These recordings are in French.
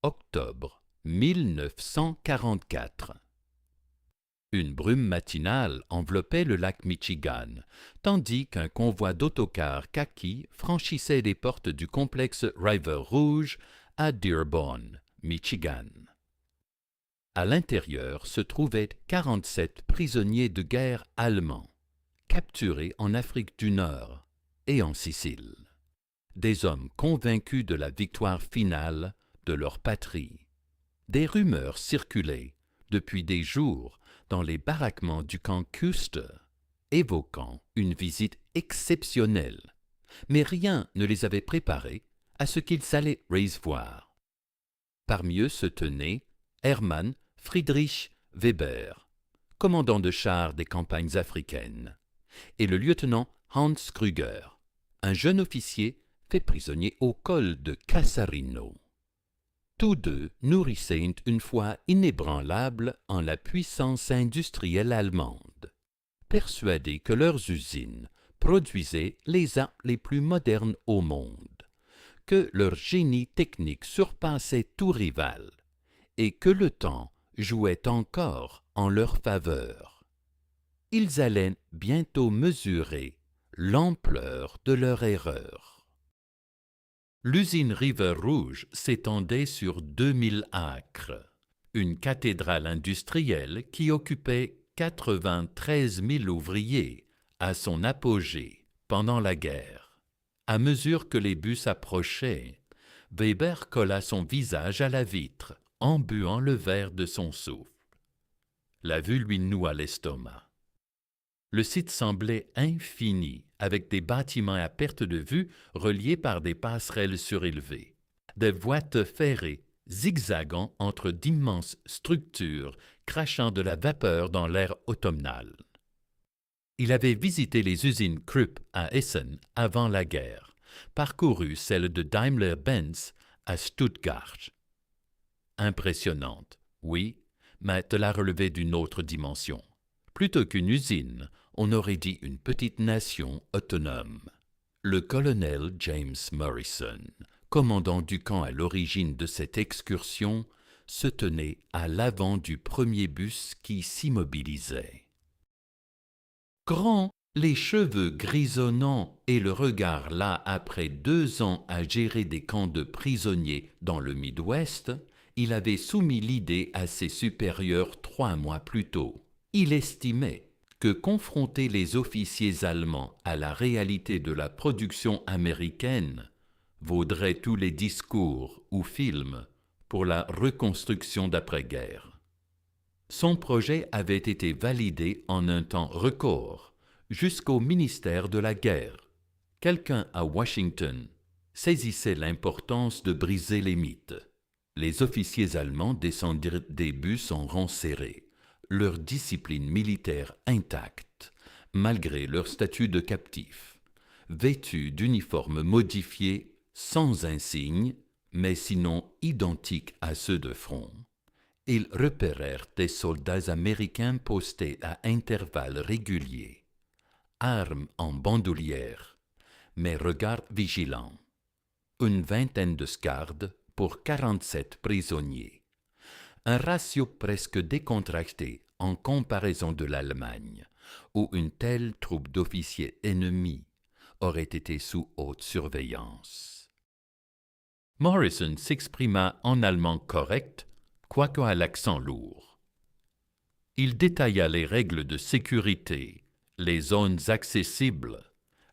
Octobre 1944. Une brume matinale enveloppait le lac Michigan, tandis qu'un convoi d'autocars kaki franchissait les portes du complexe River Rouge à Dearborn, Michigan. À l'intérieur se trouvaient 47 prisonniers de guerre allemands, capturés en Afrique du Nord et en Sicile. Des hommes convaincus de la victoire finale de leur patrie. Des rumeurs circulaient depuis des jours dans les baraquements du camp Custer, évoquant une visite exceptionnelle, mais rien ne les avait préparés à ce qu'ils allaient recevoir. Parmi eux se tenait Hermann Friedrich Weber, commandant de chars des campagnes africaines, et le lieutenant Hans Krüger, un jeune officier fait prisonnier au col de Casarino. Tous deux nourrissaient une foi inébranlable en la puissance industrielle allemande, persuadés que leurs usines produisaient les armes les plus modernes au monde, que leur génie technique surpassait tout rival et que le temps jouait encore en leur faveur. Ils allaient bientôt mesurer l'ampleur de leur erreur. L'usine River Rouge s'étendait sur 2000 acres, une cathédrale industrielle qui occupait 93 000 ouvriers à son apogée pendant la guerre. À mesure que les bus approchaient, Weber colla son visage à la vitre, embuant le verre de son souffle. La vue lui noua l'estomac. Le site semblait infini, avec des bâtiments à perte de vue reliés par des passerelles surélevées, des voies ferrées zigzagant entre d'immenses structures crachant de la vapeur dans l'air automnal. Il avait visité les usines Krupp à Essen avant la guerre, parcouru celle de Daimler-Benz à Stuttgart. Impressionnante, oui, mais de la relever d'une autre dimension. Plutôt qu'une usine, on aurait dit une petite nation autonome. Le colonel James Morrison, commandant du camp à l'origine de cette excursion, se tenait à l'avant du premier bus qui s'immobilisait. Grand, les cheveux grisonnants et le regard là après 2 ans à gérer des camps de prisonniers dans le Midwest, il avait soumis l'idée à ses supérieurs 3 mois plus tôt. Il estimait que confronter les officiers allemands à la réalité de la production américaine vaudrait tous les discours ou films pour la reconstruction d'après-guerre. Son projet avait été validé en un temps record jusqu'au ministère de la Guerre. Quelqu'un à Washington saisissait l'importance de briser les mythes. Les officiers allemands descendirent des bus en rang serré, leur discipline militaire intacte, malgré leur statut de captifs, vêtus d'uniformes modifiés sans insignes, mais sinon identiques à ceux de front. Ils repérèrent des soldats américains postés à intervalles réguliers, armes en bandoulière, mais regards vigilants. Une vingtaine de scardes pour 47 prisonniers. Un ratio presque décontracté en comparaison de l'Allemagne, où une telle troupe d'officiers ennemis aurait été sous haute surveillance. Morrison s'exprima en allemand correct, quoique à l'accent lourd. Il détailla les règles de sécurité, les zones accessibles,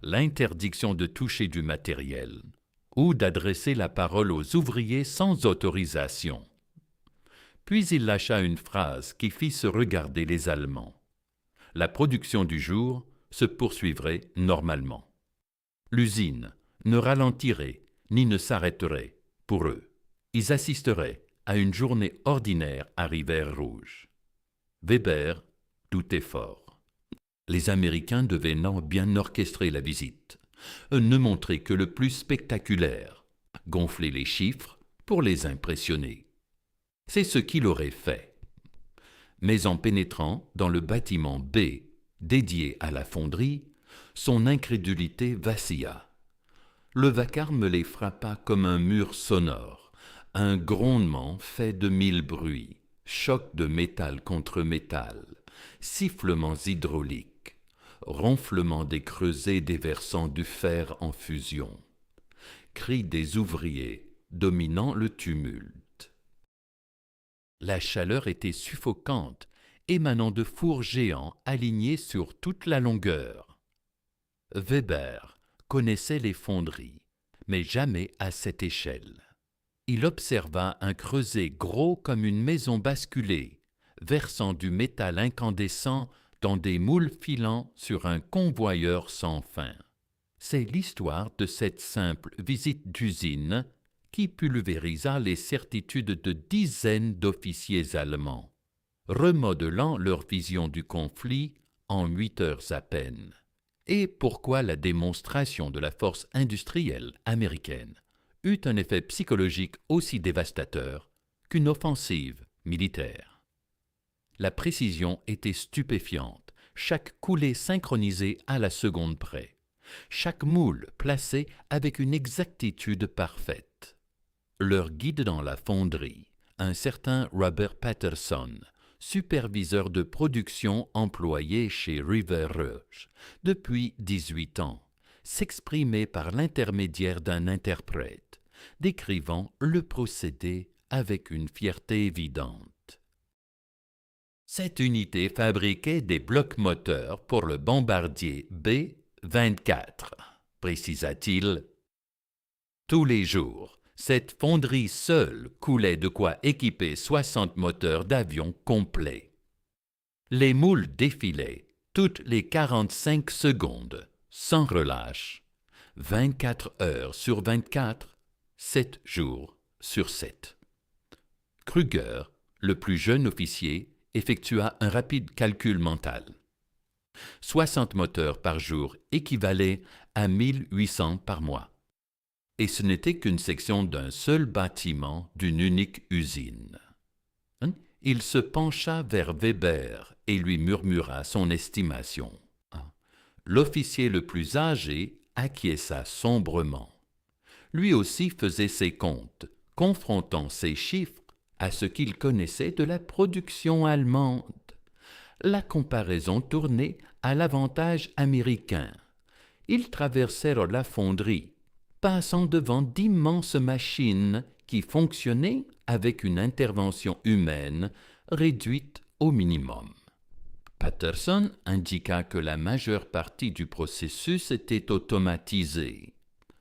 l'interdiction de toucher du matériel ou d'adresser la parole aux ouvriers sans autorisation. Puis il lâcha une phrase qui fit se regarder les Allemands. La production du jour se poursuivrait normalement. L'usine ne ralentirait ni ne s'arrêterait pour eux. Ils assisteraient à une journée ordinaire à River Rouge. Weber doutait fort. Les Américains devaient bien orchestrer la visite, ne montrer que le plus spectaculaire, gonfler les chiffres pour les impressionner. C'est ce qu'il aurait fait. Mais en pénétrant dans le bâtiment B, dédié à la fonderie, son incrédulité vacilla. Le vacarme les frappa comme un mur sonore, Un grondement fait de mille bruits, choc de métal contre métal, sifflements hydrauliques, ronflement des creusets déversant du fer en fusion, cris des ouvriers dominant le tumulte. La chaleur était suffocante, émanant de fours géants alignés sur toute la longueur. Weber connaissait les fonderies, mais jamais à cette échelle. Il observa un creuset gros comme une maison basculée, versant du métal incandescent dans des moules filants sur un convoyeur sans fin. C'est l'histoire de cette simple visite d'usine qui pulvérisa les certitudes de dizaines d'officiers allemands, remodelant leur vision du conflit en 8 heures à peine. Et pourquoi la démonstration de la force industrielle américaine eut un effet psychologique aussi dévastateur qu'une offensive militaire. La précision était stupéfiante, chaque coulée synchronisée à la seconde près, chaque moule placé avec une exactitude parfaite. Leur guide dans la fonderie, un certain Robert Patterson, superviseur de production employé chez River Rouge depuis 18 ans, s'exprimait par l'intermédiaire d'un interprète, décrivant le procédé avec une fierté évidente. Cette unité fabriquait des blocs moteurs pour le bombardier B-24, précisa-t-il. Tous les jours, cette fonderie seule coulait de quoi équiper 60 moteurs d'avion complets. Les moules défilaient toutes les 45 secondes, sans relâche, 24 heures sur 24, 7 jours sur 7. Kruger, le plus jeune officier, effectua un rapide calcul mental. 60 moteurs par jour équivalaient à 1800 par mois. Et ce n'était qu'une section d'un seul bâtiment d'une unique usine. Il se pencha vers Weber et lui murmura son estimation. L'officier le plus âgé acquiesça sombrement. Lui aussi faisait ses comptes, confrontant ces chiffres à ce qu'il connaissait de la production allemande. La comparaison tournait à l'avantage américain. Ils traversèrent la fonderie, passant devant d'immenses machines qui fonctionnaient avec une intervention humaine réduite au minimum. Patterson indiqua que la majeure partie du processus était automatisée,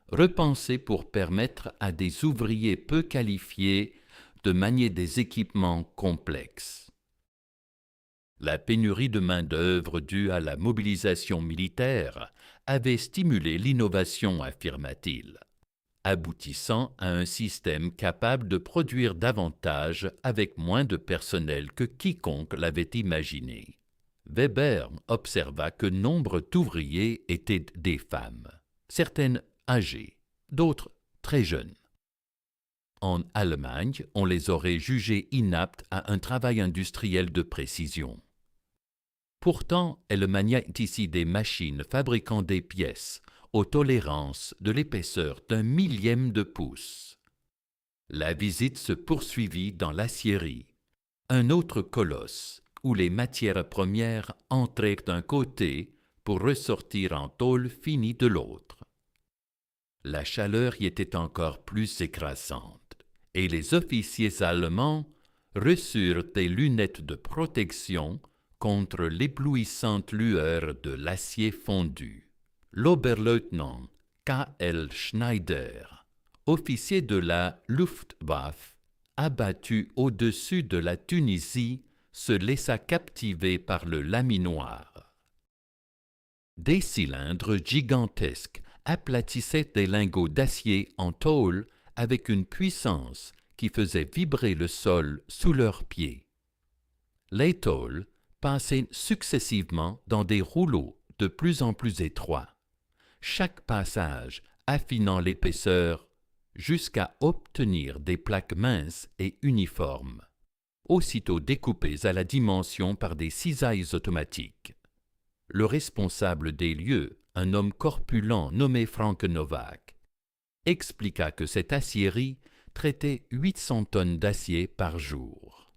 repensée pour permettre à des ouvriers peu qualifiés de manier des équipements complexes. La pénurie de main-d'œuvre due à la mobilisation militaire avait stimulé l'innovation, affirma-t-il, aboutissant à un système capable de produire davantage avec moins de personnel que quiconque l'avait imaginé. Weber observa que nombre d'ouvriers étaient des femmes, certaines âgées, d'autres très jeunes. En Allemagne, on les aurait jugées inaptes à un travail industriel de précision. Pourtant, elle maniait ici des machines fabriquant des pièces aux tolérances de l'épaisseur d'un millième de pouce. La visite se poursuivit dans l'aciérie, un autre colosse où les matières premières entraient d'un côté pour ressortir en tôle finie de l'autre. La chaleur y était encore plus écrasante, et les officiers allemands reçurent des lunettes de protection contre l'éblouissante lueur de l'acier fondu. L'Oberleutnant K.L. Schneider, officier de la Luftwaffe, abattu au-dessus de la Tunisie, se laissa captiver par le laminoir. Des cylindres gigantesques aplatissaient des lingots d'acier en tôle avec une puissance qui faisait vibrer le sol sous leurs pieds. Les tôles passaient successivement dans des rouleaux de plus en plus étroits, chaque passage affinant l'épaisseur jusqu'à obtenir des plaques minces et uniformes, aussitôt découpées à la dimension par des cisailles automatiques. Le responsable des lieux, un homme corpulent nommé Frank Novak, expliqua que cette aciérie traitait 800 tonnes d'acier par jour.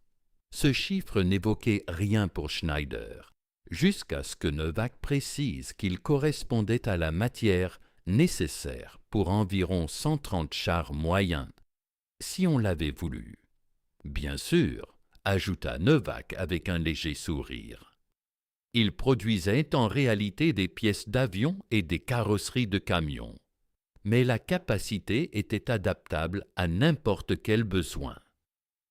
Ce chiffre n'évoquait rien pour Schneider, jusqu'à ce que Novak précise qu'il correspondait à la matière nécessaire pour environ 130 chars moyens, si on l'avait voulu. Bien sûr, ajouta Novak avec un léger sourire. Il produisait en réalité des pièces d'avion et des carrosseries de camions, mais la capacité était adaptable à n'importe quel besoin.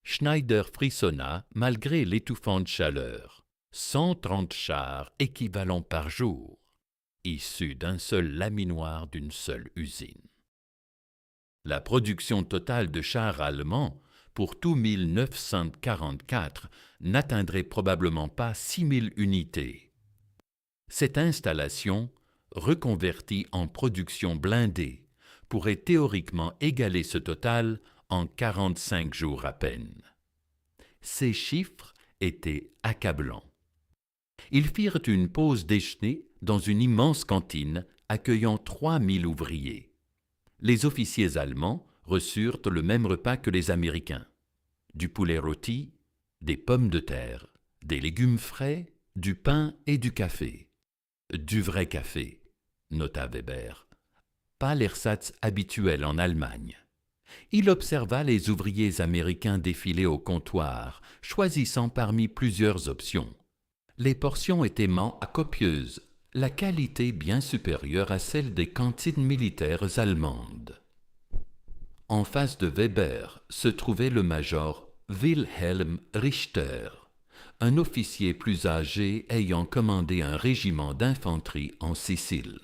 Schneider frissonna malgré l'étouffante chaleur. 130 chars équivalents par jour, issus d'un seul laminoir d'une seule usine. La production totale de chars allemands pour tout 1944 n'atteindrait probablement pas 6000 unités. Cette installation, reconvertie en production blindée, pourrait théoriquement égaler ce total en 45 jours à peine. Ces chiffres étaient accablants. Ils firent une pause déjeuner dans une immense cantine accueillant 3000 ouvriers. Les officiers allemands reçurent le même repas que les Américains. Du poulet rôti, des pommes de terre, des légumes frais, du pain et du café. Du vrai café, nota Weber, pas l'ersatz habituel en Allemagne. Il observa les ouvriers américains défiler au comptoir, choisissant parmi plusieurs options. Les portions étaient copieuses, la qualité bien supérieure à celle des cantines militaires allemandes. En face de Weber se trouvait le major Wilhelm Richter, un officier plus âgé ayant commandé un régiment d'infanterie en Sicile.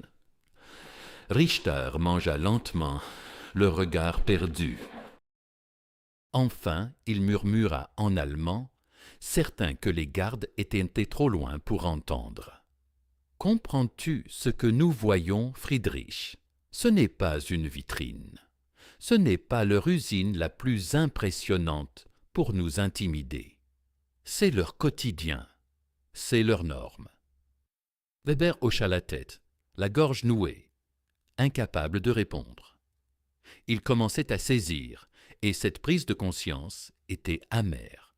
Richter mangea lentement, le regard perdu. Enfin, il murmura en allemand, certain que les gardes étaient trop loin pour entendre. « Comprends-tu ce que nous voyons, Friedrich? Ce n'est pas une vitrine. Ce n'est pas leur usine la plus impressionnante pour nous intimider. C'est leur quotidien, c'est leur norme. » Weber hocha la tête, la gorge nouée, incapable de répondre. Il commençait à saisir, et cette prise de conscience était amère.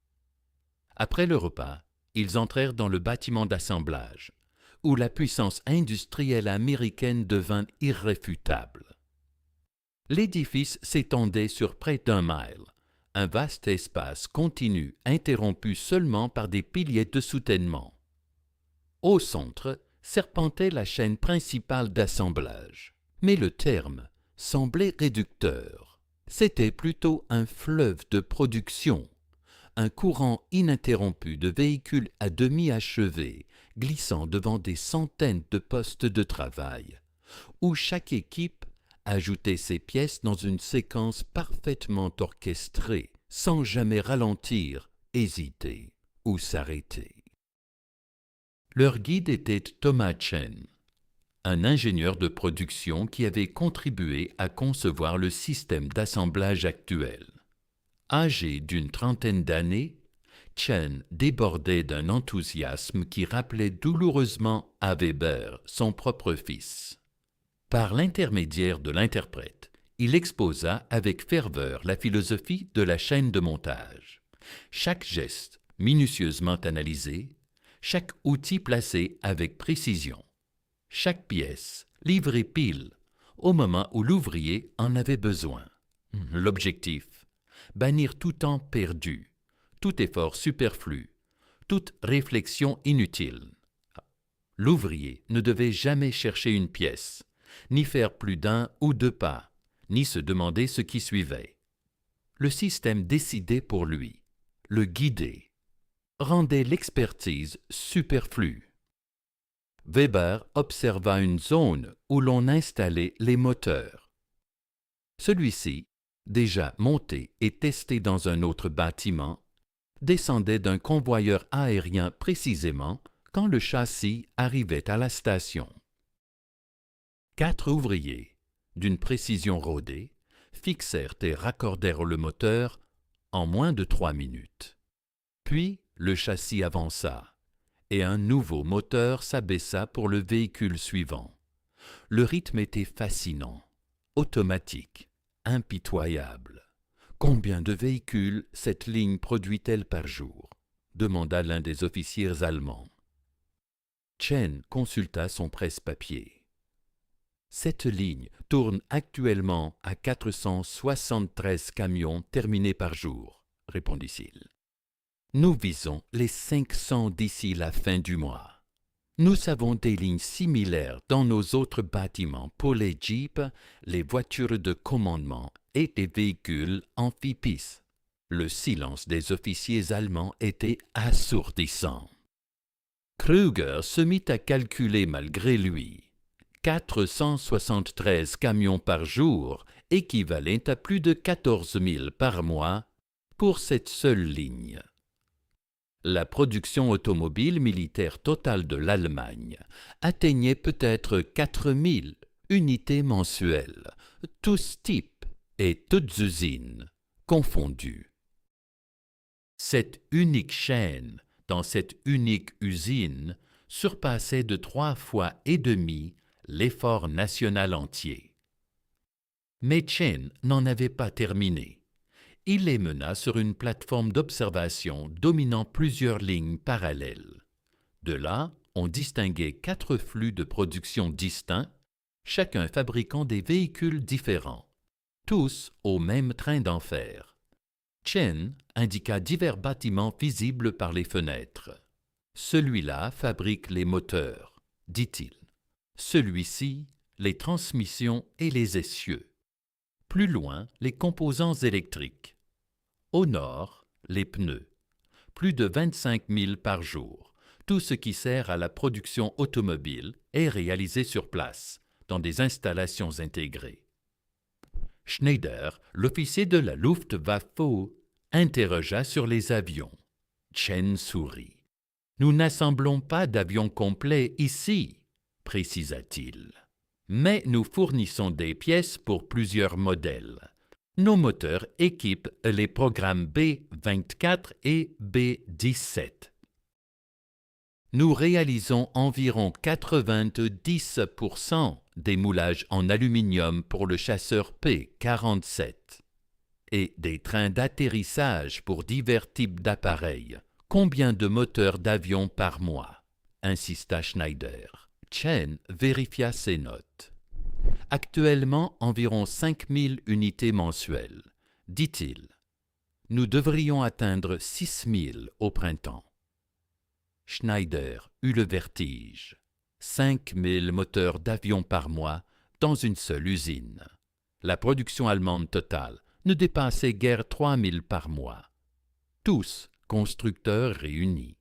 Après le repas, ils entrèrent dans le bâtiment d'assemblage, où la puissance industrielle américaine devint irréfutable. L'édifice s'étendait sur près d'1 mile, un vaste espace continu interrompu seulement par des piliers de soutènement. Au centre serpentait la chaîne principale d'assemblage, mais le terme semblait réducteur. C'était plutôt un fleuve de production, un courant ininterrompu de véhicules à demi achevés glissant devant des centaines de postes de travail, où chaque équipe ajoutait ses pièces dans une séquence parfaitement orchestrée, sans jamais ralentir, hésiter ou s'arrêter. Leur guide était Thomas Chen, un ingénieur de production qui avait contribué à concevoir le système d'assemblage actuel. Âgé d'une trentaine d'années, Chen débordait d'un enthousiasme qui rappelait douloureusement à Weber son propre fils. Par l'intermédiaire de l'interprète, il exposa avec ferveur la philosophie de la chaîne de montage. Chaque geste minutieusement analysé, chaque outil placé avec précision, chaque pièce livrée pile au moment où l'ouvrier en avait besoin. L'objectif: bannir tout temps perdu, tout effort superflu, toute réflexion inutile. L'ouvrier ne devait jamais chercher une pièce, ni faire plus d'1 ou 2 pas, ni se demander ce qui suivait. Le système décidait pour lui, le guidait, rendait l'expertise superflue. Weber observa une zone où l'on installait les moteurs. Celui-ci, déjà monté et testé dans un autre bâtiment, descendait d'un convoyeur aérien précisément quand le châssis arrivait à la station. 4 ouvriers, d'une précision rodée, fixèrent et raccordèrent le moteur en moins de 3 minutes. Puis le châssis avança, et un nouveau moteur s'abaissa pour le véhicule suivant. Le rythme était fascinant, automatique, impitoyable, Combien de véhicules cette ligne produit-elle par jour? Demanda l'un des officiers allemands. Chen consulta son presse-papier. Cette ligne tourne actuellement à 473 camions terminés par jour, répondit-il. Nous visons les 500 d'ici la fin du mois. Nous avons des lignes similaires dans nos autres bâtiments pour les jeeps, les voitures de commandement et des véhicules amphibies. Le silence des officiers allemands était assourdissant. Krüger se mit à calculer malgré lui. 473 camions par jour équivalent à plus de 14 000 par mois pour cette seule ligne. La production automobile militaire totale de l'Allemagne atteignait peut-être 4 000 unités mensuelles, tous types et toutes usines confondues. Cette unique chaîne, dans cette unique usine, surpassait de 3 fois et demi l'effort national entier. Mais Chen n'en avait pas terminé. Il les mena sur une plateforme d'observation dominant plusieurs lignes parallèles. De là, on distinguait 4 flux de production distincts, chacun fabriquant des véhicules différents, tous au même train d'enfer. Chen indiqua divers bâtiments visibles par les fenêtres. Celui-là fabrique les moteurs, dit-il. Celui-ci, les transmissions et les essieux. Plus loin, les composants électriques. Au nord, les pneus. Plus de 25 000 par jour. Tout ce qui sert à la production automobile est réalisé sur place, dans des installations intégrées. Schneider, l'officier de la Luftwaffe, interrogea sur les avions. Chen sourit. « Nous n'assemblons pas d'avions complets ici, précisa-t-il. Mais nous fournissons des pièces pour plusieurs modèles. Nos moteurs équipent les programmes B-24 et B-17. Nous réalisons environ 90% des moulages en aluminium pour le chasseur P-47 et des trains d'atterrissage pour divers types d'appareils. Combien de moteurs d'avion par mois? Insista Schneider. Chen vérifia ses notes. Actuellement environ 5 000 unités mensuelles, dit-il. Nous devrions atteindre 6 000 au printemps. Schneider eut le vertige. 5 000 moteurs d'avion par mois dans une seule usine. La production allemande totale ne dépassait guère 3 000 par mois. Tous constructeurs réunis.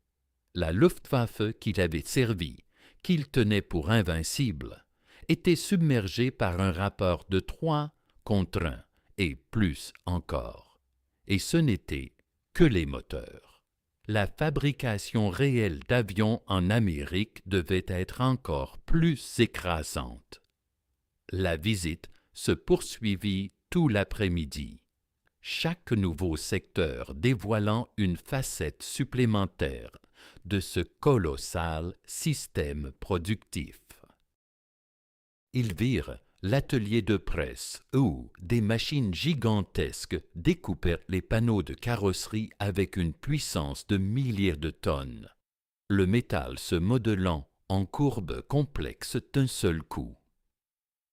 La Luftwaffe qu'il avait servi, qu'il tenait pour invincible, était submergée par un rapport de 3 contre 1 et plus encore. Et ce n'était que les moteurs. La fabrication réelle d'avions en Amérique devait être encore plus écrasante. La visite se poursuivit tout l'après-midi, chaque nouveau secteur dévoilant une facette supplémentaire de ce colossal système productif. Ils virent l'atelier de presse où des machines gigantesques découpèrent les panneaux de carrosserie avec une puissance de milliers de tonnes, le métal se modelant en courbes complexes d'un seul coup.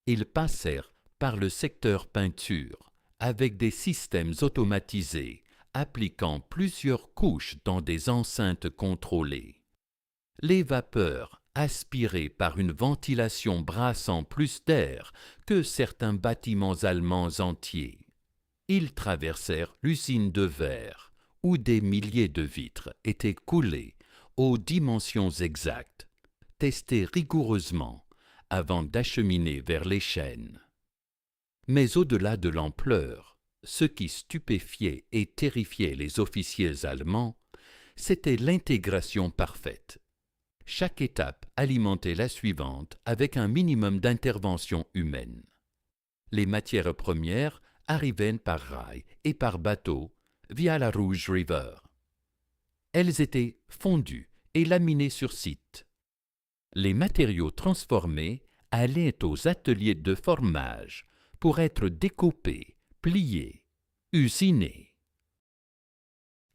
Ils passèrent par le secteur peinture avec des systèmes automatisés appliquant plusieurs couches dans des enceintes contrôlées. Les vapeurs aspirées par une ventilation brassant plus d'air que certains bâtiments allemands entiers. Ils traversèrent l'usine de verre, où des milliers de vitres étaient coulées aux dimensions exactes, testées rigoureusement avant d'acheminer vers les chaînes. Mais au-delà de l'ampleur, ce qui stupéfiait et terrifiait les officiers allemands, c'était l'intégration parfaite. Chaque étape alimentait la suivante avec un minimum d'intervention humaine. Les matières premières arrivaient par rail et par bateau via la Rouge River. Elles étaient fondues et laminées sur site. Les matériaux transformés allaient aux ateliers de formage pour être découpés, pliés, Usiner.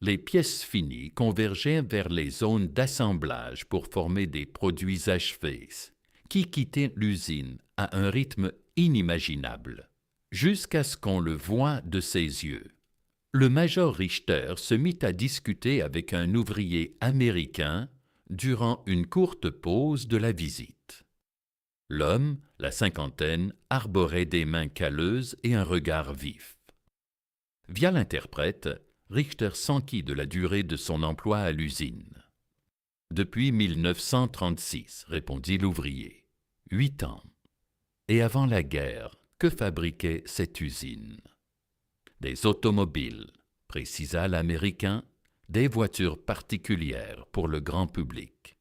Les pièces finies convergeaient vers les zones d'assemblage pour former des produits achevés, qui quittaient l'usine à un rythme inimaginable, jusqu'à ce qu'on le voie de ses yeux. Le major Richter se mit à discuter avec un ouvrier américain durant une courte pause de la visite. L'homme, la cinquantaine, arborait des mains calleuses et un regard vif. Via l'interprète, Richter s'enquit de la durée de son emploi à l'usine. « Depuis 1936, répondit l'ouvrier. 8 ans. Et avant la guerre, que fabriquait cette usine? Des automobiles, précisa l'Américain, des voitures particulières pour le grand public.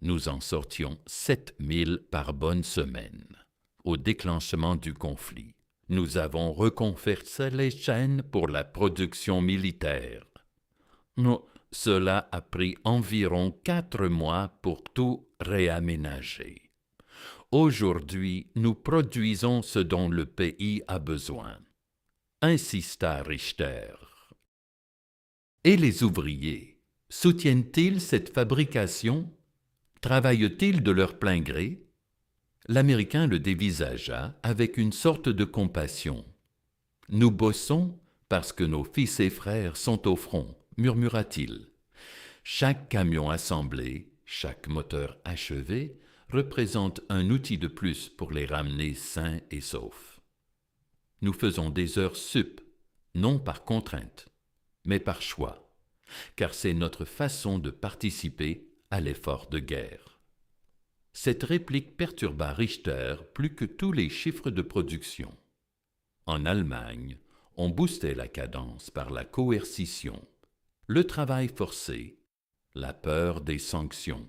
Nous en sortions 7000 par bonne semaine. Au déclenchement du conflit, nous avons reconversé les chaînes pour la production militaire. Cela a pris environ 4 mois pour tout réaménager. Aujourd'hui, nous produisons ce dont le pays a besoin, insista Richter. Et les ouvriers, soutiennent-ils cette fabrication? Travaillent-ils de leur plein gré? L'Américain le dévisagea avec une sorte de compassion. « Nous bossons parce que nos fils et frères sont au front, murmura-t-il. Chaque camion assemblé, chaque moteur achevé, représente un outil de plus pour les ramener sains et saufs. Nous faisons des heures sup, non par contrainte, mais par choix, car c'est notre façon de participer à l'effort de guerre. » Cette réplique perturba Richter plus que tous les chiffres de production. En Allemagne, on boostait la cadence par la coercition, le travail forcé, la peur des sanctions.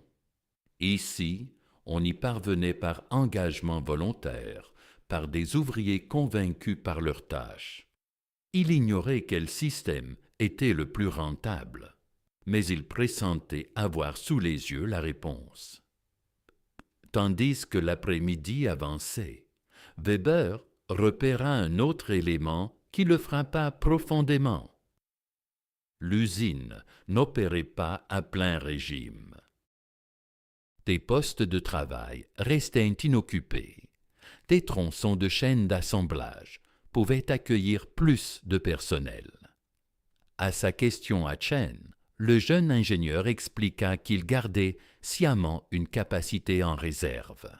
Ici, on y parvenait par engagement volontaire, par des ouvriers convaincus par leur tâche. Il ignorait quel système était le plus rentable, mais il pressentait avoir sous les yeux la réponse. Tandis que l'après-midi avançait, Weber repéra un autre élément qui le frappa profondément. L'usine n'opérait pas à plein régime. Des postes de travail restaient inoccupés. Des tronçons de chaînes d'assemblage pouvaient accueillir plus de personnel. À sa question à Chen, le jeune ingénieur expliqua qu'il gardait sciemment une capacité en réserve.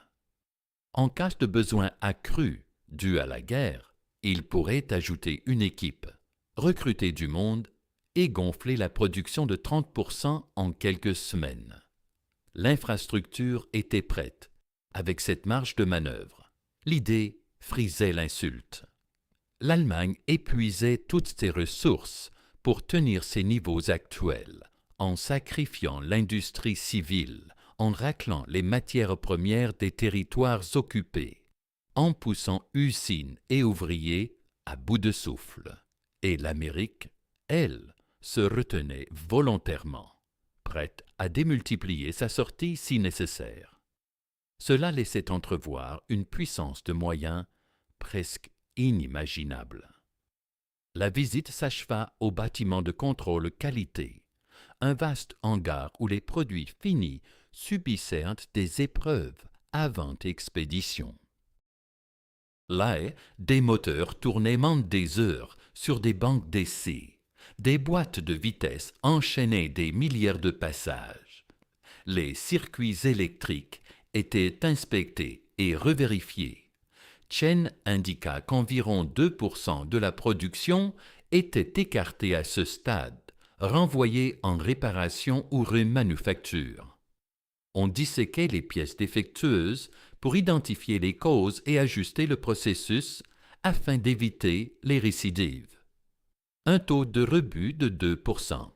En cas de besoin accru dû à la guerre, il pourrait ajouter une équipe, recruter du monde et gonfler la production de 30% en quelques semaines. L'infrastructure était prête, avec cette marge de manœuvre. L'idée frisait l'insulte. L'Allemagne épuisait toutes ses ressources pour tenir ses niveaux actuels, en sacrifiant l'industrie civile, en raclant les matières premières des territoires occupés, en poussant usines et ouvriers à bout de souffle. Et l'Amérique, elle, se retenait volontairement, prête à démultiplier sa sortie si nécessaire. Cela laissait entrevoir une puissance de moyens presque inimaginable. La visite s'acheva au bâtiment de contrôle qualité, un vaste hangar où les produits finis subissaient des épreuves avant expédition. Là, des moteurs tournaient maintes des heures sur des bancs d'essai. Des boîtes de vitesse enchaînaient des milliers de passages. Les circuits électriques étaient inspectés et revérifiés. Chen indiqua qu'environ 2% de la production était écartée à ce stade, renvoyée en réparation ou remanufacture. On disséquait les pièces défectueuses pour identifier les causes et ajuster le processus afin d'éviter les récidives. Un taux de rebut de 2%.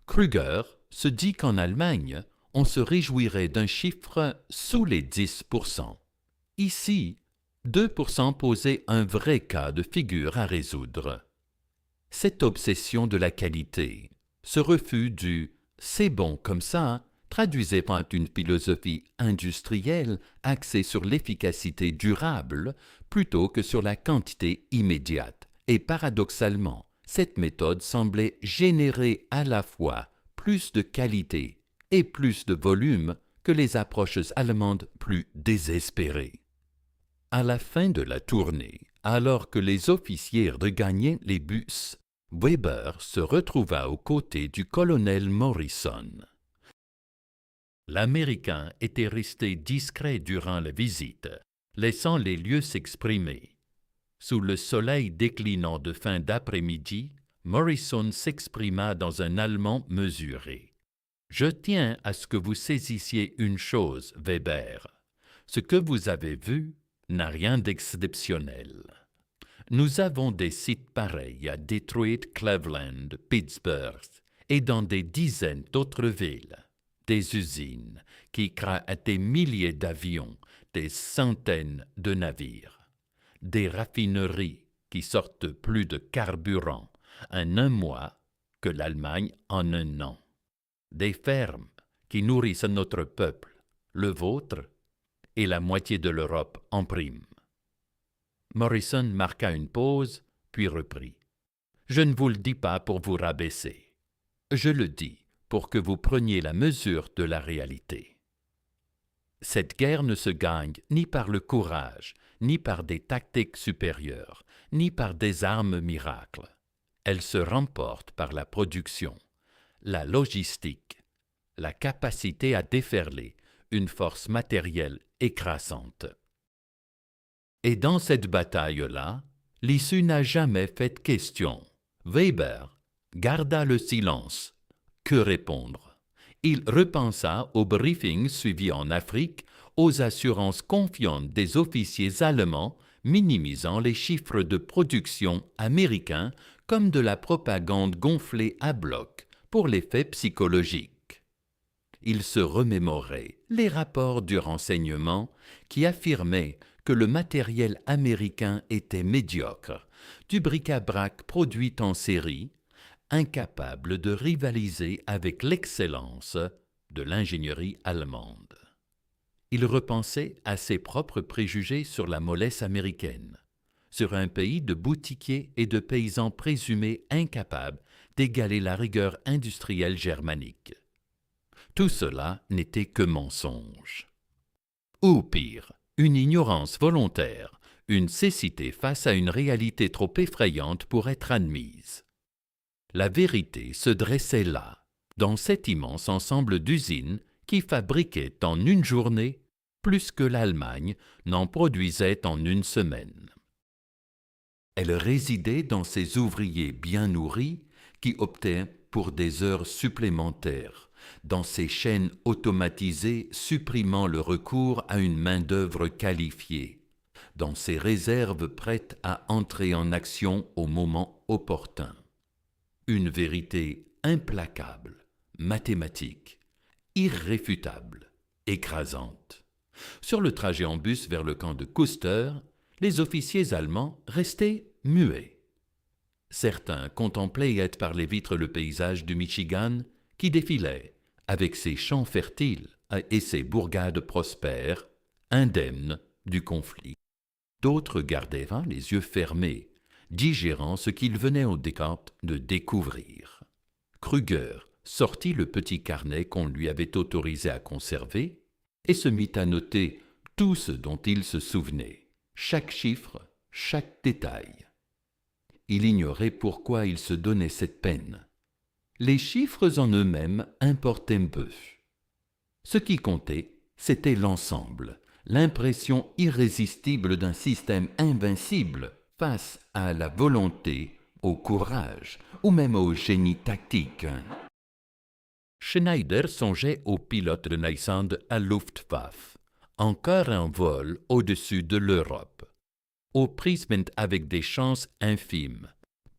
Krüger se dit qu'en Allemagne, on se réjouirait d'un chiffre sous les 10%. Ici, 2% posait un vrai cas de figure à résoudre. Cette obsession de la qualité, ce refus du « c'est bon comme ça » traduisait par une philosophie industrielle axée sur l'efficacité durable plutôt que sur la quantité immédiate Et paradoxalement, cette méthode semblait générer à la fois plus de qualité et plus de volume que les approches allemandes plus désespérées. À la fin de la tournée, alors que les officiers regagnaient les bus, Weber se retrouva aux côtés du colonel Morrison. L'Américain était resté discret durant la visite, laissant les lieux s'exprimer. Sous le soleil déclinant de fin d'après-midi, Morrison s'exprima dans un allemand mesuré. « Je tiens à ce que vous saisissiez une chose, Weber. Ce que vous avez vu n'a rien d'exceptionnel. Nous avons des sites pareils à Detroit, Cleveland, Pittsburgh et dans des dizaines d'autres villes. Des usines qui créent des milliers d'avions, des centaines de navires. Des raffineries qui sortent plus de carburant en un mois que l'Allemagne en un an. Des fermes qui nourrissent notre peuple, le vôtre et la moitié de l'Europe en prime. » Morrison marqua une pause, puis reprit. « Je ne vous le dis pas pour vous rabaisser. Je le dis pour que vous preniez la mesure de la réalité. Cette guerre ne se gagne ni par le courage, ni par des tactiques supérieures, ni par des armes miracles. Elle se remporte par la production, la logistique, la capacité à déferler une force matérielle écrasante. Et dans cette bataille-là, l'issue n'a jamais fait question. Weber garda le silence. Que répondre? Il repensa au briefing suivi en Afrique, aux assurances confiantes des officiers allemands minimisant les chiffres de production américains comme de la propagande gonflée à bloc pour l'effet psychologique. Il se remémorait les rapports du renseignement qui affirmaient que le matériel américain était médiocre, du bric-à-brac produit en série, incapable de rivaliser avec l'excellence de l'ingénierie allemande. Il repensait à ses propres préjugés sur la mollesse américaine, sur un pays de boutiquiers et de paysans présumés incapables d'égaler la rigueur industrielle germanique. Tout cela n'était que mensonge. Ou pire, une ignorance volontaire, une cécité face à une réalité trop effrayante pour être admise. La vérité se dressait là, dans cet immense ensemble d'usines qui fabriquaient en une journée plus que l'Allemagne n'en produisait en une semaine. Elle résidait dans ces ouvriers bien nourris qui optaient pour des heures supplémentaires, dans ces chaînes automatisées supprimant le recours à une main-d'œuvre qualifiée, dans ces réserves prêtes à entrer en action au moment opportun. Une vérité implacable, mathématique, irréfutable, écrasante. Sur le trajet en bus vers le camp de Custer, les officiers allemands restaient muets. Certains contemplaient par les vitres le paysage du Michigan qui défilait, avec ses champs fertiles et ses bourgades prospères, indemnes du conflit. D'autres gardaient les yeux fermés, digérant ce qu'ils venaient au Descartes de découvrir. Kruger sortit le petit carnet qu'on lui avait autorisé à conserver et se mit à noter tout ce dont il se souvenait, chaque chiffre, chaque détail. Il ignorait pourquoi il se donnait cette peine. Les chiffres en eux-mêmes importaient peu. Ce qui comptait, c'était l'ensemble, l'impression irrésistible d'un système invincible face à la volonté, au courage ou même au génie tactique. Schneider songeait au pilote renaissant de la Luftwaffe, encore un vol au-dessus de l'Europe, aux prismes avec des chances infimes,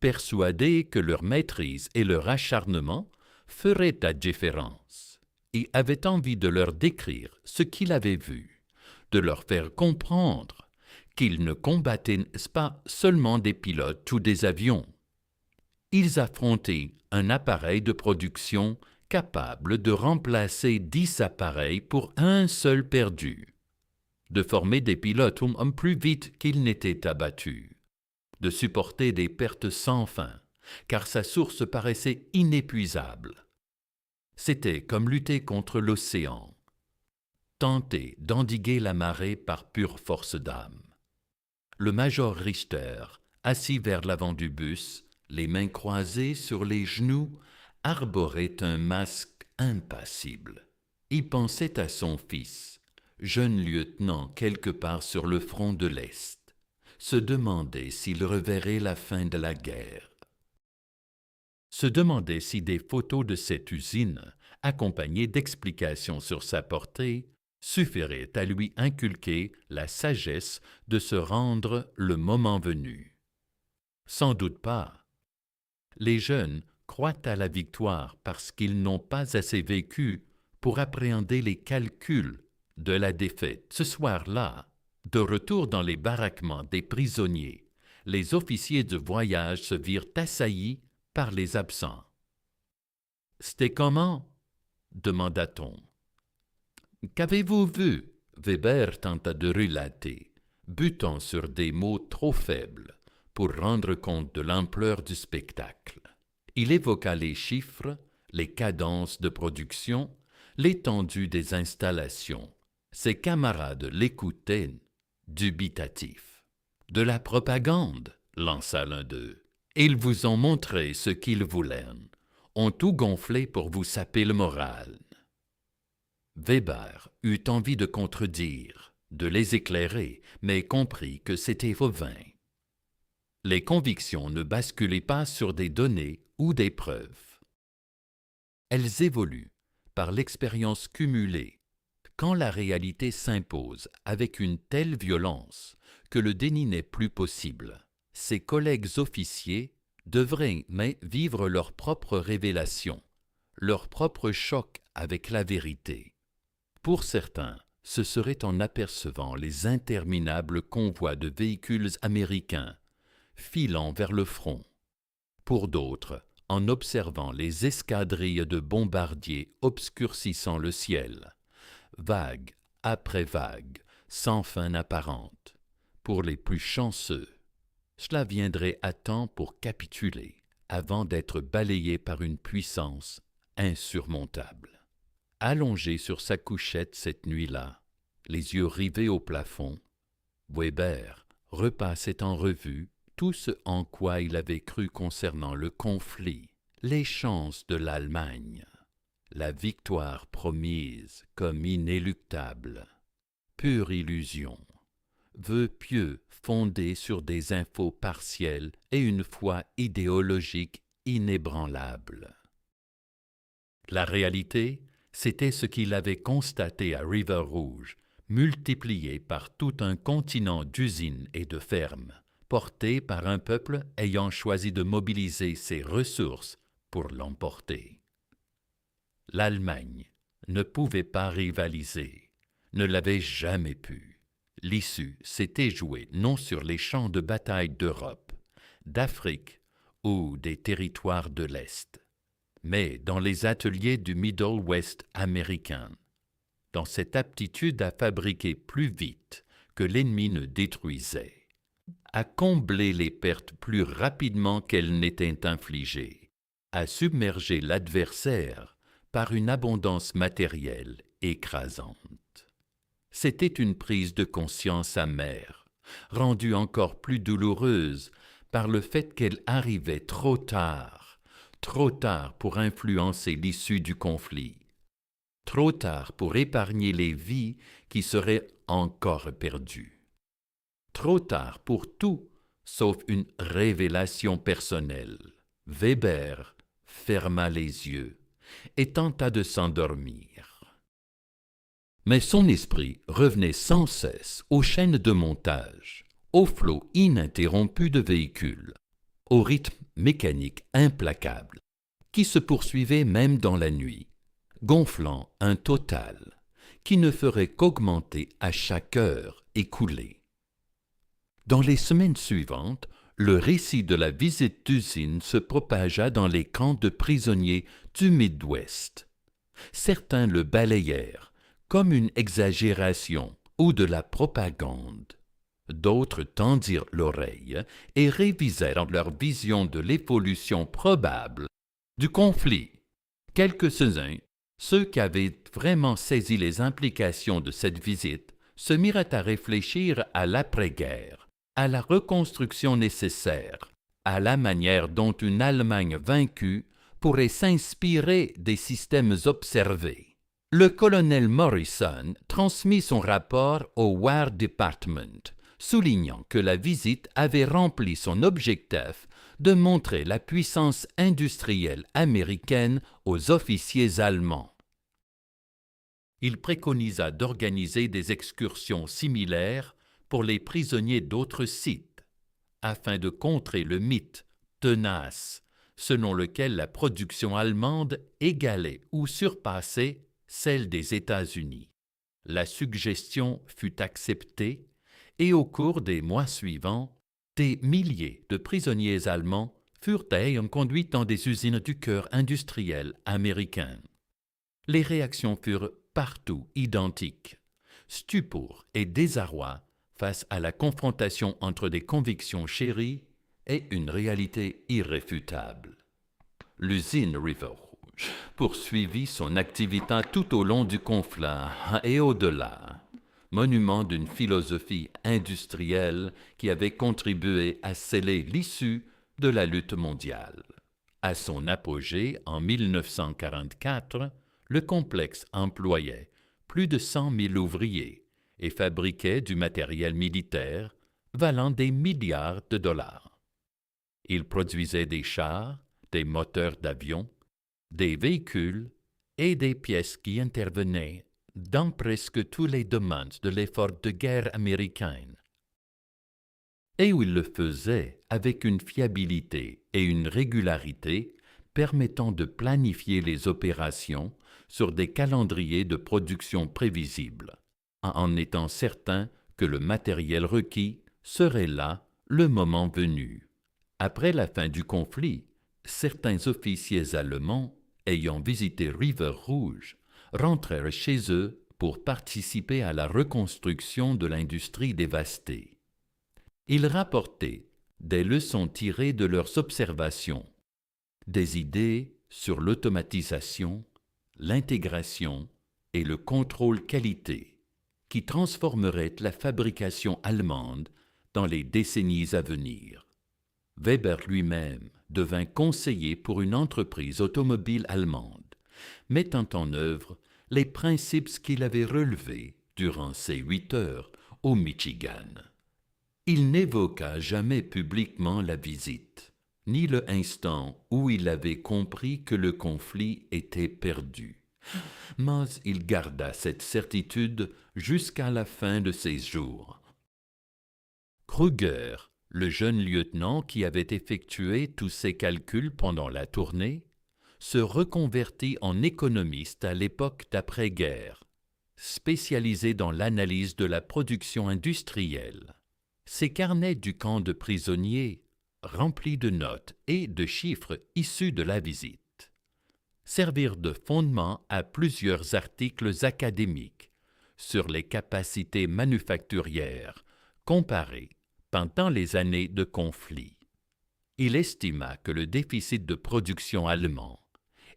persuadés que leur maîtrise et leur acharnement feraient la différence, et avait envie de leur décrire ce qu'il avait vu, de leur faire comprendre qu'ils ne combattaient pas seulement des pilotes ou des avions. Ils affrontaient un appareil de production capable de remplacer 10 appareils pour un seul perdu, de former des pilotes plus vite qu'ils n'étaient abattus, de supporter des pertes sans fin, car sa source paraissait inépuisable. C'était comme lutter contre l'océan, tenter d'endiguer la marée par pure force d'âme. Le major Richter, assis vers l'avant du bus, les mains croisées sur les genoux, arborait un masque impassible. Il pensait à son fils, jeune lieutenant quelque part sur le front de l'Est, se demandait s'il reverrait la fin de la guerre. Se demandait si des photos de cette usine, accompagnées d'explications sur sa portée, suffiraient à lui inculquer la sagesse de se rendre le moment venu. Sans doute pas. Les jeunes croient à la victoire parce qu'ils n'ont pas assez vécu pour appréhender les calculs de la défaite. Ce soir-là, de retour dans les baraquements des prisonniers, les officiers de voyage se virent assaillis par les absents. « C'était comment ?» demanda-t-on. « Qu'avez-vous vu ?» Weber tenta de relater, butant sur des mots trop faibles pour rendre compte de l'ampleur du spectacle. Il évoqua les chiffres, les cadences de production, l'étendue des installations. Ses camarades l'écoutaient, dubitatifs. « De la propagande !» lança l'un d'eux. « Ils vous ont montré ce qu'ils voulaient, ont tout gonflé pour vous saper le moral. » Weber eut envie de contredire, de les éclairer, mais comprit que c'était vain. Les convictions ne basculaient pas sur des données ou des preuves. Elles évoluent par l'expérience cumulée. Quand la réalité s'impose avec une telle violence que le déni n'est plus possible, ses collègues officiers devraient vivre leur propre révélation, leur propre choc avec la vérité. Pour certains, ce serait en apercevant les interminables convois de véhicules américains filant vers le front. Pour d'autres, en observant les escadrilles de bombardiers obscurcissant le ciel, vague après vague, sans fin apparente. Pour les plus chanceux, cela viendrait à temps pour capituler, avant d'être balayé par une puissance insurmontable. Allongé sur sa couchette cette nuit-là, les yeux rivés au plafond, Weber repassait en revue tout ce en quoi il avait cru concernant le conflit, les chances de l'Allemagne, la victoire promise comme inéluctable. Pure illusion, vœu pieux fondé sur des infos partielles et une foi idéologique inébranlable. La réalité, c'était ce qu'il avait constaté à River-Rouge, multiplié par tout un continent d'usines et de fermes, porté par un peuple ayant choisi de mobiliser ses ressources pour l'emporter. L'Allemagne ne pouvait pas rivaliser, ne l'avait jamais pu. L'issue s'était jouée non sur les champs de bataille d'Europe, d'Afrique ou des territoires de l'Est, mais dans les ateliers du Middle West américain, dans cette aptitude à fabriquer plus vite que l'ennemi ne détruisait, à combler les pertes plus rapidement qu'elles n'étaient infligées, à submerger l'adversaire par une abondance matérielle écrasante. C'était une prise de conscience amère, rendue encore plus douloureuse par le fait qu'elle arrivait trop tard pour influencer l'issue du conflit, trop tard pour épargner les vies qui seraient encore perdues, trop tard pour tout sauf une révélation personnelle. Weber ferma les yeux et tenta de s'endormir. Mais son esprit revenait sans cesse aux chaînes de montage, au flot ininterrompu de véhicules, au rythme mécanique implacable, qui se poursuivait même dans la nuit, gonflant un total qui ne ferait qu'augmenter à chaque heure écoulée. Dans les semaines suivantes, le récit de la visite d'usine se propagea dans les camps de prisonniers du Midwest. Certains le balayèrent comme une exagération ou de la propagande. D'autres tendirent l'oreille et révisèrent leur vision de l'évolution probable du conflit. Quelques-uns, ceux qui avaient vraiment saisi les implications de cette visite, se mirent à réfléchir à l'après-guerre, à la reconstruction nécessaire, à la manière dont une Allemagne vaincue pourrait s'inspirer des systèmes observés. Le colonel Morrison transmit son rapport au War Department, soulignant que la visite avait rempli son objectif de montrer la puissance industrielle américaine aux officiers allemands. Il préconisa d'organiser des excursions similaires pour les prisonniers d'autres sites, afin de contrer le mythe tenace selon lequel la production allemande égalait ou surpassait celle des États-Unis. La suggestion fut acceptée et au cours des mois suivants, des milliers de prisonniers allemands furent d'ailleurs conduits dans des usines du cœur industriel américain. Les réactions furent partout identiques, stupeur et désarroi face à la confrontation entre des convictions chéries et une réalité irréfutable. L'usine River Rouge poursuivit son activité tout au long du conflit et au-delà, monument d'une philosophie industrielle qui avait contribué à sceller l'issue de la lutte mondiale. À son apogée en 1944, le complexe employait plus de 100 000 ouvriers et fabriquait du matériel militaire valant des milliards de dollars. Il produisait des chars, des moteurs d'avions, des véhicules et des pièces qui intervenaient dans presque tous les domaines de l'effort de guerre américain. Et où il le faisait avec une fiabilité et une régularité permettant de planifier les opérations sur des calendriers de production prévisibles, en étant certain que le matériel requis serait là le moment venu. Après la fin du conflit, certains officiers allemands, ayant visité River Rouge, rentrèrent chez eux pour participer à la reconstruction de l'industrie dévastée. Ils rapportaient des leçons tirées de leurs observations, des idées sur l'automatisation, l'intégration et le contrôle qualité, qui transformeraient la fabrication allemande dans les décennies à venir. Weber lui-même devint conseiller pour une entreprise automobile allemande, mettant en œuvre les principes qu'il avait relevés durant ses 8 heures au Michigan. Il n'évoqua jamais publiquement la visite, ni le instant où il avait compris que le conflit était perdu. Mais il garda cette certitude jusqu'à la fin de ses jours. Kruger, le jeune lieutenant qui avait effectué tous ses calculs pendant la tournée, se reconvertit en économiste à l'époque d'après-guerre, spécialisé dans l'analyse de la production industrielle. Ses carnets du camp de prisonniers, remplis de notes et de chiffres issus de la visite, servirent de fondement à plusieurs articles académiques sur les capacités manufacturières comparées pendant les années de conflit. Il estima que le déficit de production allemand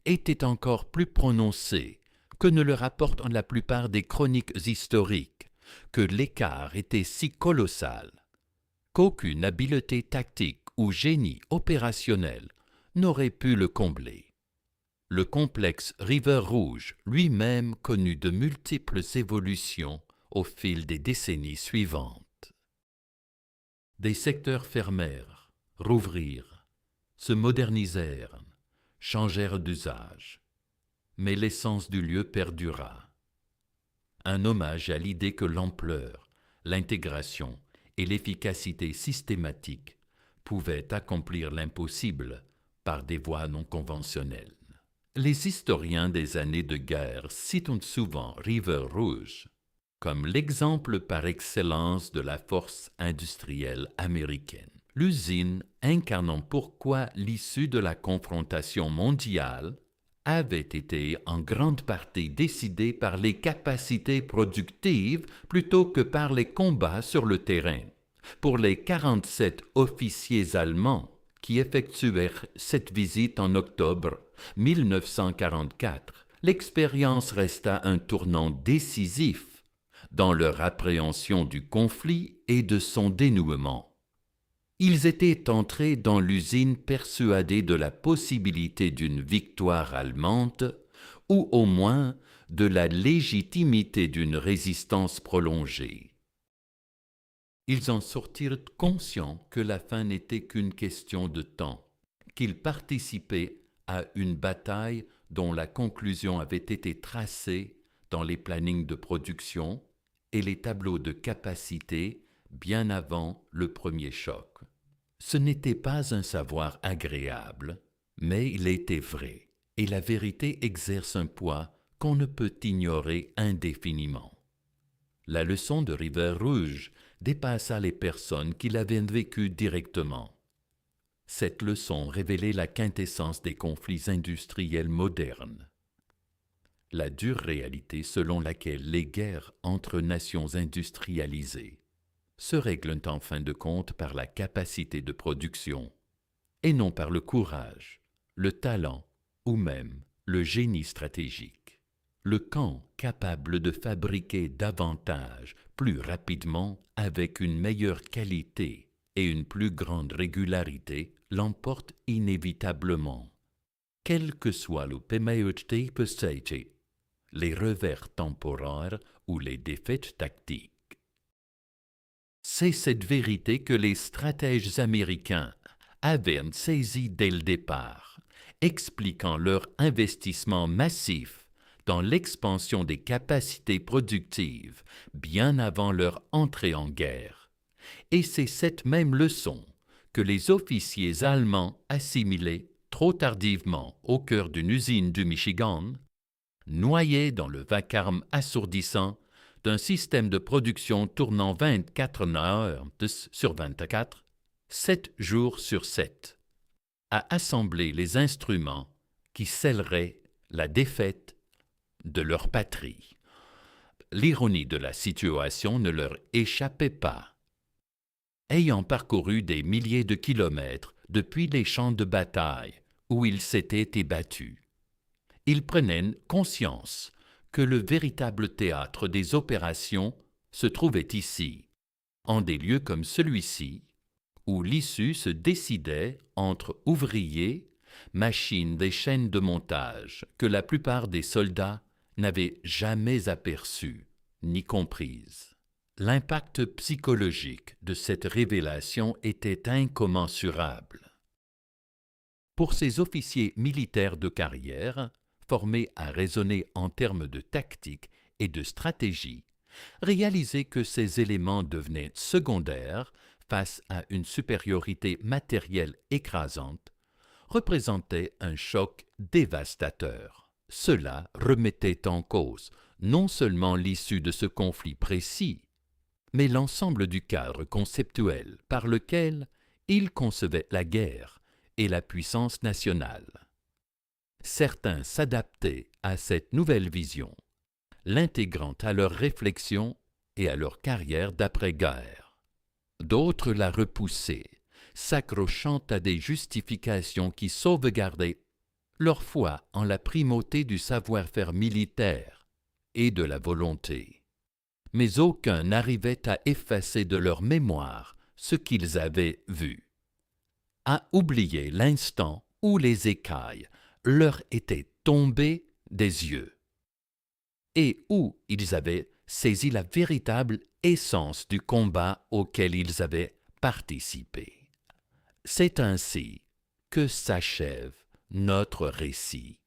était encore plus prononcé que ne le rapportent la plupart des chroniques historiques, que l'écart était si colossal qu'aucune habileté tactique ou génie opérationnel n'aurait pu le combler. Le complexe River Rouge lui-même connut de multiples évolutions au fil des décennies suivantes. Des secteurs fermèrent, rouvrirent, se modernisèrent, changèrent d'usage, mais l'essence du lieu perdura. Un hommage à l'idée que l'ampleur, l'intégration et l'efficacité systématique pouvaient accomplir l'impossible par des voies non conventionnelles. Les historiens des années de guerre citent souvent River Rouge comme l'exemple par excellence de la force industrielle américaine. L'usine incarnant pourquoi l'issue de la confrontation mondiale avait été en grande partie décidée par les capacités productives plutôt que par les combats sur le terrain. Pour les 47 officiers allemands qui effectuèrent cette visite en octobre 1944, l'expérience resta un tournant décisif dans leur appréhension du conflit et de son dénouement. Ils étaient entrés dans l'usine persuadés de la possibilité d'une victoire allemande ou au moins de la légitimité d'une résistance prolongée. Ils en sortirent conscients que la fin n'était qu'une question de temps, qu'ils participaient à une bataille dont la conclusion avait été tracée dans les plannings de production et les tableaux de capacité bien avant le premier choc. Ce n'était pas un savoir agréable, mais il était vrai, et la vérité exerce un poids qu'on ne peut ignorer indéfiniment. La leçon de Rivière Rouge dépassa les personnes qui l'avaient vécue directement. Cette leçon révélait la quintessence des conflits industriels modernes. La dure réalité selon laquelle les guerres entre nations industrialisées se règlent en fin de compte par la capacité de production, et non par le courage, le talent ou même le génie stratégique. Le camp capable de fabriquer davantage, plus rapidement, avec une meilleure qualité et une plus grande régularité, l'emporte inévitablement, quel que soit le passé, les revers temporaires ou les défaites tactiques. C'est cette vérité que les stratèges américains avaient saisie dès le départ, expliquant leur investissement massif dans l'expansion des capacités productives bien avant leur entrée en guerre. Et c'est cette même leçon que les officiers allemands assimilaient trop tardivement au cœur d'une usine du Michigan, noyés dans le vacarme assourdissant d'un système de production tournant 24 heures sur 24, 7 jours sur 7, à assembler les instruments qui scelleraient la défaite de leur patrie. L'ironie de la situation ne leur échappait pas. Ayant parcouru des milliers de kilomètres depuis les champs de bataille où ils s'étaient ébattus, ils prenaient conscience que le véritable théâtre des opérations se trouvait ici, en des lieux comme celui-ci, où l'issue se décidait entre ouvriers, machines des chaînes de montage que la plupart des soldats n'avaient jamais aperçues ni comprises. L'impact psychologique de cette révélation était incommensurable. Pour ces officiers militaires de carrière, formés à raisonner en termes de tactique et de stratégie, réaliser que ces éléments devenaient secondaires face à une supériorité matérielle écrasante représentait un choc dévastateur. Cela remettait en cause non seulement l'issue de ce conflit précis, mais l'ensemble du cadre conceptuel par lequel ils concevaient la guerre et la puissance nationale. Certains s'adaptaient à cette nouvelle vision, l'intégrant à leur réflexion et à leur carrière d'après-guerre. D'autres la repoussaient, s'accrochant à des justifications qui sauvegardaient leur foi en la primauté du savoir-faire militaire et de la volonté. Mais aucun n'arrivait à effacer de leur mémoire ce qu'ils avaient vu, à oublier l'instant où les écailles leur étaient tombées des yeux et où ils avaient saisi la véritable essence du combat auquel ils avaient participé. C'est ainsi que s'achève notre récit.